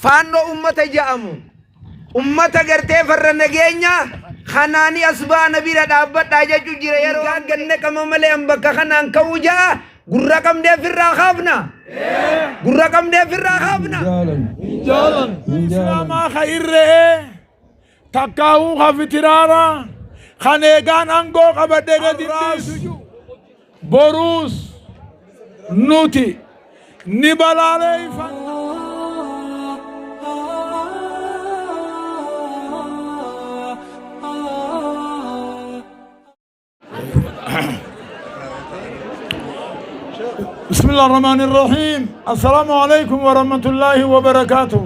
فانو أمة جامو أمة قرتي فرنجينيا خناني أسبا نبي ردابت آجا جيرا يروان جنة كما ملي أمبكا خنان كوجا غرقم دي في الرخابنا غرقم دي في الرخابنا جالن إسلام خير تكاو خفترارا خانيغان أنغو قبدغ دي بروس نوتي نبالالي بسم الله الرحمن الرحيم السلام عليكم ورحمة الله وبركاته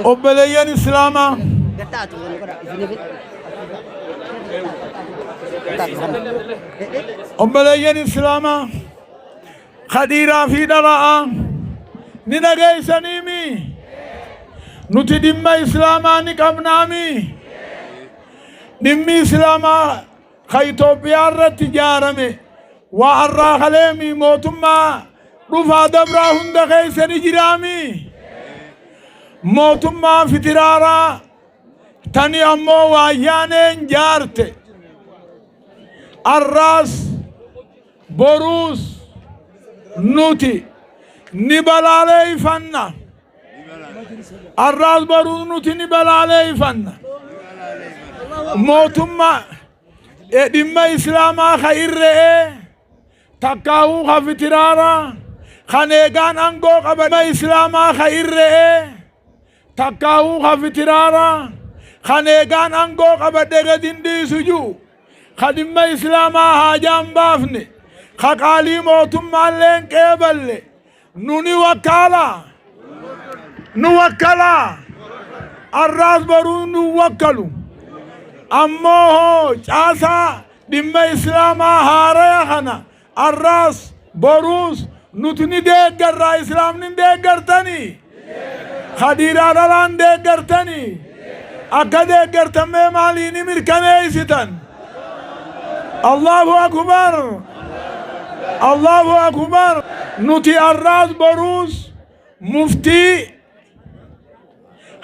أبليان إسلاما أبليان إسلاما خديرا في دلاء ننغي سنيمي نتدم إسلاما نكبنامي نمي إسلاما خيطو بيارة تجارمي وعرى خليمي موتما رفا دبرا هند خيسن جرامي موتما فترارا تاني أمو وعيانين جارت الراس بروس نوتي نبالالي فنا الراس بروس نوتي نبالالي فنا موتما دم إسلاما خير تكاو خفترارا خانيغان أنغو قبل إسلاما خير تكاو خفترارا خانيغان أنغو قبل دغدين دي سجو خدم إسلاما حاجام بافني خقالي موتم مالين كيبل نوني وكالا الراس برو نوكلو أمه جاسا دم إسلاما هاريا خنا الراس بروس نتني ديگر را إسلام نين ديگر تاني خديرا رلان ديگر تاني أكا ديگر تمي ماليني مركني ستن الله أكبر الله أكبر نتي الراس بروس مفتي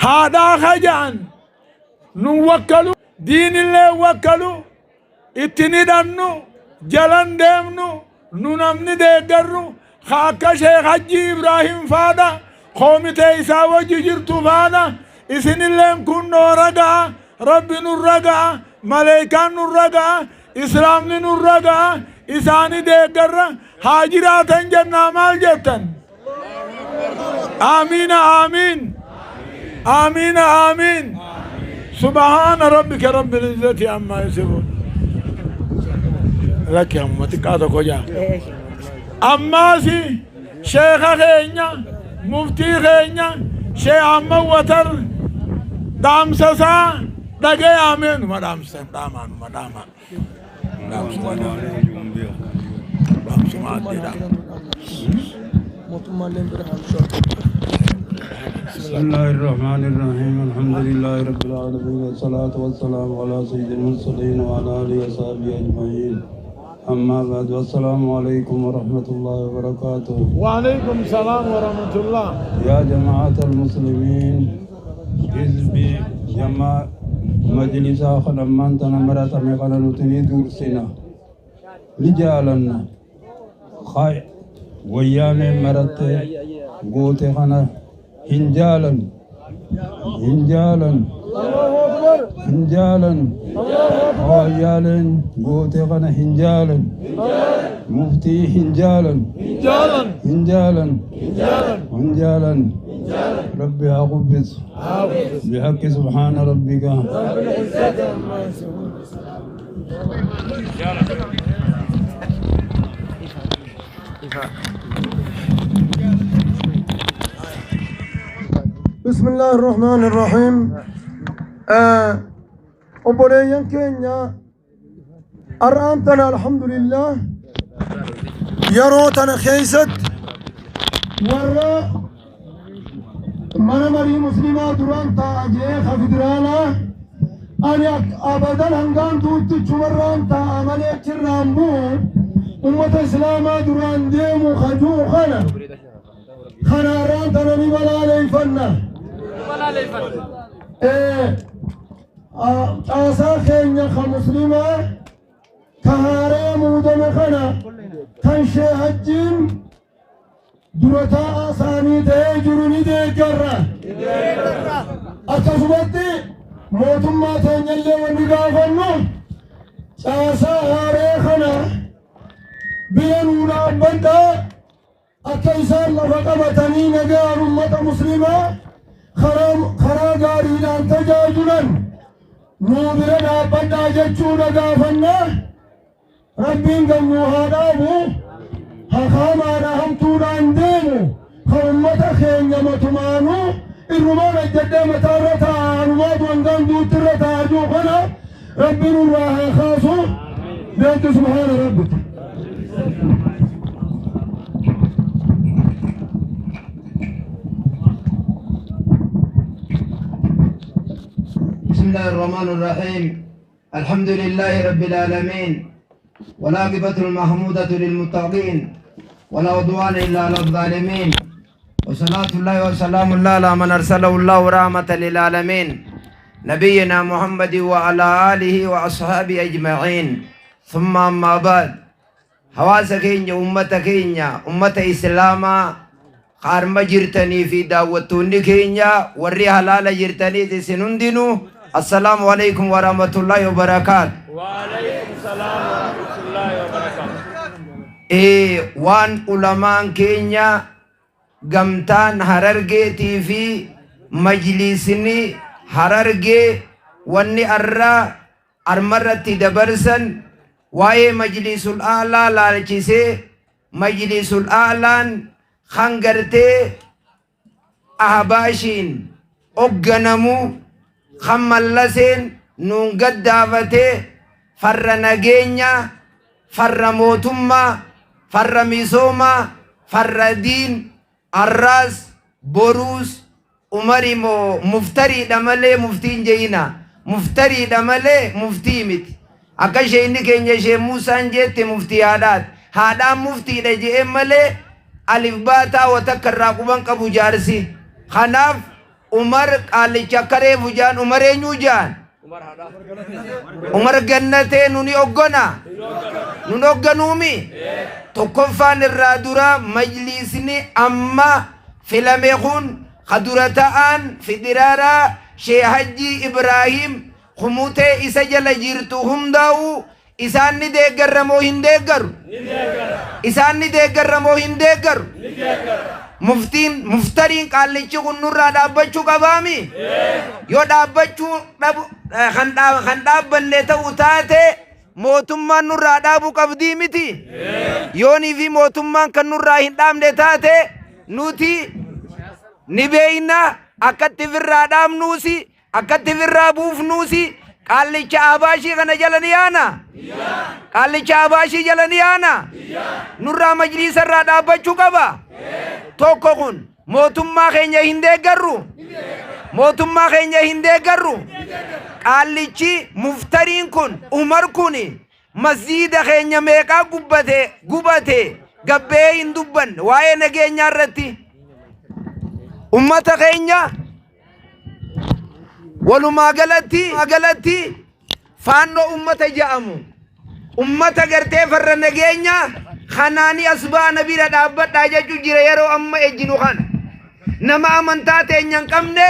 هذا خجان نوكلو دين الله وكلو اتندنو جلن ديمنو ننمني ديگرو خاكا شيخ حجي إبراهيم فادا قومي تيسا وججرتو فادا إسن الله كنو رقا رب نرقا ملائكان نرقا إسلام نرقا إساني ديگر حاجرات جنة مال جتن آمين آمين آمين آمين سبحان ربك رب العزة عما يصفون لك يا أمتي قاعدة كوجا أما سي شيخ خينيا مفتي خينيا شيخ أما وتر دام سسا دقي آمين ما دام سن دامان ما دامان دام سما دام سما دام بسم الله الرحمن الرحيم الحمد لله رب العالمين والصلاة والسلام على سيد المرسلين وعلى آله وصحبه أجمعين أما بعد والسلام عليكم ورحمة الله وبركاته وعليكم السلام ورحمة الله يا جماعة المسلمين حزب جماعة مجلس آخر من تنمرت مقالا نتني دورسنا رجالنا خاي ويانا مرت قوتي خنا هنجالا ويالا قوتي خنا هنجالا مفتي هنجالا ربي أقبض بحق سبحان ربك بسم الله الرحمن الرحيم أبوليان كينيا أرانتنا الحمد لله يروتنا خيست ورا من مري مسلمة دران تاجي خفدرانا أنا أبدا هنگان دوت چمران تا عملي كرامو أمة إسلاما دران ديمو خجو خنا خناران تنمي بلالي فنا آسا خينيا خمسلمة كهاري مودم خنا تنشي حجين درتا آساني جروني جرة أكسبتي موتم ما تنجل ونقافنو آسا هاري خنا بينونا بندا أكيسان لفقبتني نجار أمة مسلمة خرا غارينا تجاجلا نودرنا بندا جتشونا غافنا ربين قمو هادابو هخامانا همتونا انديمو خرمة خين يمتمانو الرمان الجدة متارتا عنوات وانقام دوترتا عجوخنا ربين الله خاصو بأنت سبحان ربك بسم الله الرحمن الرحيم الحمد لله رب العالمين والعاقبة المحمودة للمتقين ولا عدوان إلا على الظالمين وصلاة الله وسلام الله على من أرسله الله رحمة للعالمين نبينا محمد وعلى آله وأصحابه أجمعين ثم أما بعد حواس كينيا أمة إسلاما خارما جرتني في دعوتوني كينيا وري حلال جرتني تسنندنو السلام عليكم ورحمة الله وبركاته. وعليكم السلام ورحمة الله وبركاته. وان علماء كينيا gamtaan harargeetii fi majlisni harargee wanni armarratti dabarsan waa'ee majlisul aalaa laalchisee majlisul aalaan kan gartee ahbaashiin ogganamu kan mallaseen nuun gaddaafatee farra nageenya farra mootummaa farra misoomaa farra diin arras borus umari mo muftari damale muftiin jeina muftari damale mufti mit akka sheeni keenya shee Muusaan jette mufti haadhaan mufti da jee male alif baata wata karraquban qabu jaarsi kanaaf umar qaalicha karee bujaan umar eenyu jaan umar gannate nuni oggona nun ogganuumi tokkoffaan irraa dura majlisni amma filame kun kadura ta'an federaala Sheekh Hajji Ibrahim kumutee isa jala jirtu hundaa'u isaan ni deeggarramoo hin deeggaru isaan ni deeggarramoo hin deeggaru muftariin qaallichi kun nurraa dhaabbachuu qabaami yoo dhaabbachuu kan dhaabbanne ta'u taate mootummaan nurraa dhaabuu qabdii miti yoonii fi mootummaan kan nurraa hin dhaabne taate nuti ni beeyna akkatti firraa dhaabnuusi akkatti firraa buufnuusi qaallicha abaashii kana jala ni yaana qaallicha abaashii jala ni yaana nurraa majliisa irraa dhaabbachuu qaba tokko kun mootummaa keenya hin deeggarru mootummaa keenya hin deeggarru qaallichi muftariin kun umar kun masjiida keenya meeqaa gubate gabbee hin dubban waa'ee nageenyaa irratti ummata keenya walumaa galatti faannoo ummata ja'amu ummata gartee farra nageenya kanaani asbaana bira dhaabbadhaa jechuu jira yeroo amma ejjinu kana nama amantaa teenya hin qabne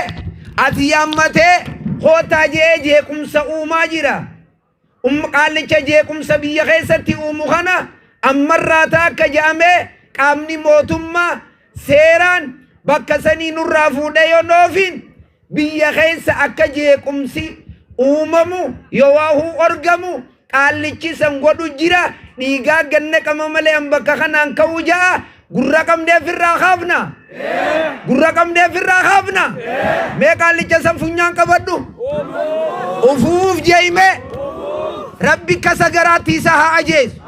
ati yaammatee kootaa jeequmsa uumaa jira qaallicha jeequmsa biyya keessatti uumu kana ammarraa akka jedhamee qaamni mootummaa seeraan bakka sanii nurraa fuudhee yoo noofin biyya keessa akka jeequmsi uumamu yoo waahuu argamu qaallichi san godhu jira dhiigaa ganne qama malee bakka kanaan ka'uu ja'a gurra qabdee firraa kaafna gurra qabdee firraa kaafna mee qaallicha san funyaan qabadhu ufuuf jeeyme rabbi kasa garaatti isa haa ajeesu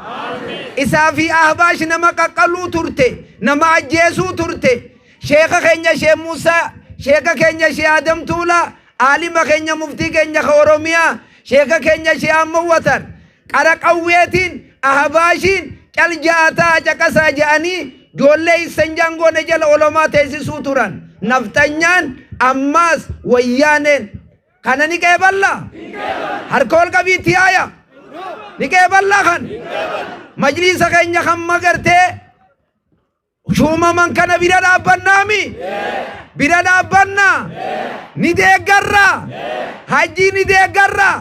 isaa fi ahbaash nama qaqqaluu turte nama ajjeesuu turte sheeka keenya shee Muusaa sheeka keenya shee Adam Tuulaa aalima keenya muftii keenya ka Oromiyaa sheeka keenya shee Ammoo Watar qara qawweetiin ahbaashiin cal ja'ataa caqasaa ja'anii jolle isenjango ne jala olama teesisu turan naftanyaan ammas wayyanen kana ni qeeballa harkool qabiitti aya ni qeeballa kan majlisa keenya kan magartee shuma man kana bira dhaabbannaami bira dhaabbanna ni deeggarra hajji ni deeggarra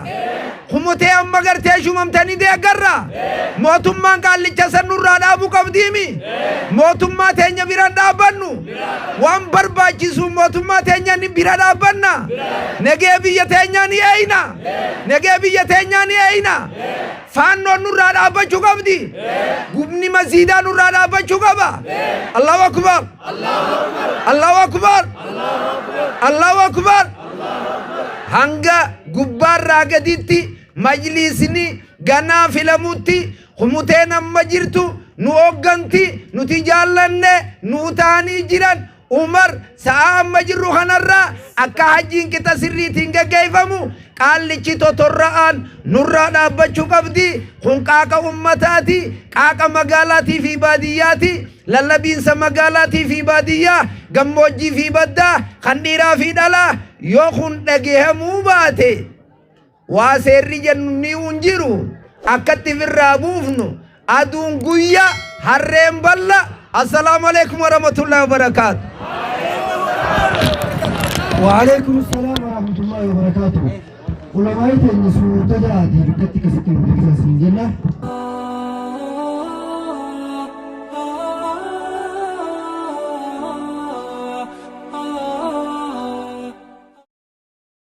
kumutee amma gartee shumamte ni deeggarra mootummaan qaallicha san nurraa dhaabuu qabdiimi mootummaa teenya bira dhaabbannu waan barbaachisu mootummaa teenya ni bira dhaabbanna negee biyya teenya ni eeyna negee biyya teenya ni eeyna faannoon nurraa dhaabbachuu qabdi gubni masiidaa nurraa dhaabbachuu qaba Allahu akbar Allahu akbar Allahu akbar hanga gubbaarraa gaditti majlisni ganaa filamutti kumuteen amma jirtu nu hogganti nuti jaallanne nu taanii jiran Umar sa'a amma jirru kanarraa akka hajjiin qixa sirriitiin gaggeeffamu qaallichi totorra'aan nurraa dhaabbachuu qabdi kun qaaqa ummataati qaaqa magaalaatii fi baadiyyaati lallabiinsa magaalaatii fi baadiyyaa gammoojjii fi baddaa kan dhiiraa fi dhalaa yoo kun dhageeffamuu baate waa seerri jennu ni unjiru akkatti firraa buufnu aduun guyyaa harreen balla assalamu alaikum warahmatullahi wabarakatuh وعليكم السلام ورحمة الله وبركاته. علماء النسوء تدرى دي بكتك ستين بكتك سنجنة